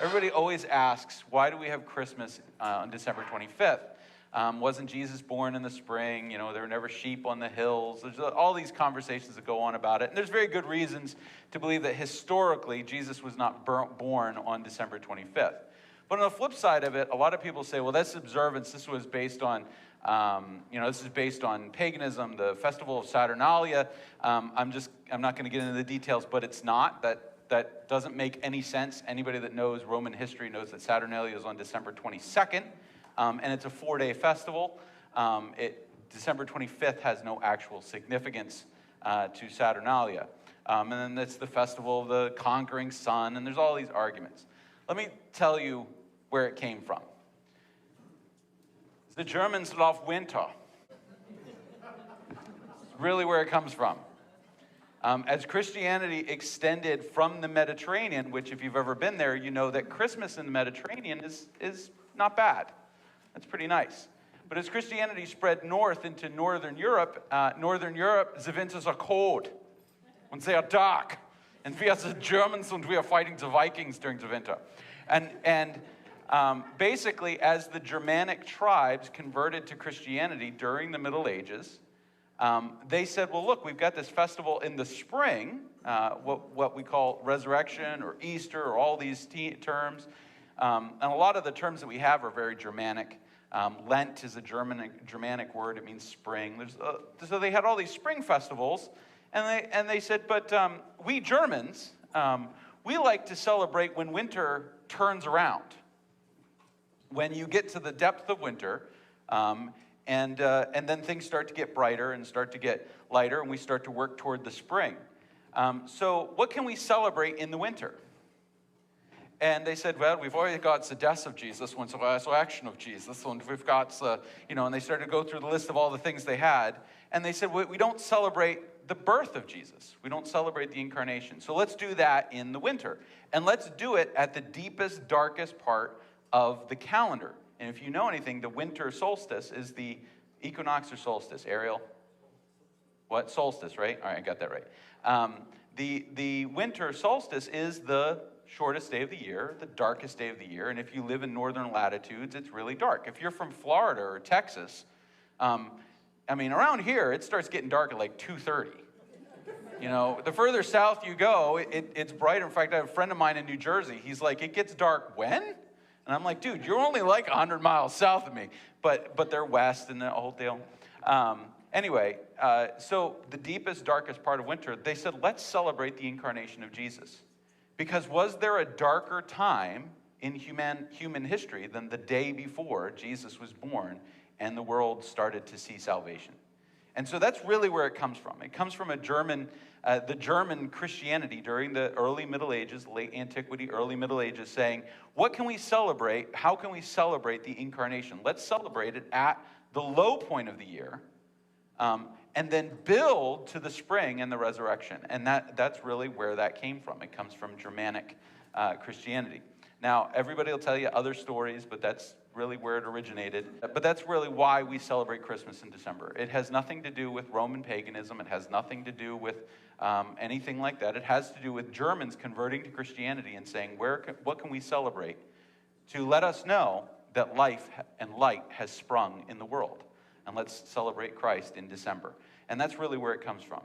Everybody always asks, why do we have Christmas on December 25th? Wasn't Jesus born in the spring? You know, there were never sheep on the hills. There's all these conversations that go on about it. And there's very good reasons to believe that historically Jesus was not born on December 25th. But on the flip side of it, a lot of people say, well, this observance, this was based on, this is based on paganism, the festival of Saturnalia. I'm not going to get into the details, but it's not. That doesn't make any sense. Anybody that knows Roman history knows that Saturnalia is on December 22nd. And it's a 4-day festival. December 25th has no actual significance to Saturnalia. And then it's the festival of the conquering sun, and there's all these arguments. Let me tell you where it came from. The Germans love winter. It's really where it comes from. As Christianity extended from the Mediterranean, which if you've ever been there, you know that Christmas in the Mediterranean is not bad. That's pretty nice. But as Christianity spread north into Northern Europe, the winters are cold and they are dark. And we are the Germans and we are fighting the Vikings during the winter. And basically, as the Germanic tribes converted to Christianity during the Middle Ages, they said, well, look, we've got this festival in the spring, what we call resurrection or Easter or all these terms. And a lot of the terms that we have are very Germanic. Lent is a Germanic word. It means spring. So they had all these spring festivals, and they said, but we Germans, we like to celebrate when winter turns around. When you get to the depth of winter, and then things start to get brighter and start to get lighter, and we start to work toward the spring. So what can we celebrate in the winter? And they said, well, we've already got the death of Jesus, and the resurrection of Jesus, and we've got, and they started to go through the list of all the things they had. And they said, we don't celebrate the birth of Jesus. We don't celebrate the incarnation. So let's do that in the winter. And let's do it at the deepest, darkest part of the calendar. And if you know anything, the winter solstice is the equinox or solstice. Ariel? What? Solstice, right? All right, I got that right. The winter solstice is the shortest day of the year, the darkest day of the year, and if you live in northern latitudes, it's really dark. If you're from Florida or Texas, around here, it starts getting dark at like 2:30. You know, the further south you go, it's brighter. In fact, I have a friend of mine in New Jersey. He's like, it gets dark when? And I'm like, dude, you're only like 100 miles south of me. But they're west and the whole deal. So the deepest, darkest part of winter, they said, let's celebrate the incarnation of Jesus. Because was there a darker time in human history than the day before Jesus was born and the world started to see salvation? And so that's really where it comes from. It comes from the German Christianity during the early Middle Ages, late antiquity, early Middle Ages, saying, what can we celebrate? How can we celebrate the incarnation? Let's celebrate it at the low point of the year, and then build to the spring and the resurrection. And that's really where that came from. It comes from Germanic Christianity. Now, everybody will tell you other stories, but that's really where it originated. But that's really why we celebrate Christmas in December. It has nothing to do with Roman paganism. It has nothing to do with anything like that. It has to do with Germans converting to Christianity and saying, what can we celebrate to let us know that life and light has sprung in the world? And let's celebrate Christ in December. And that's really where it comes from.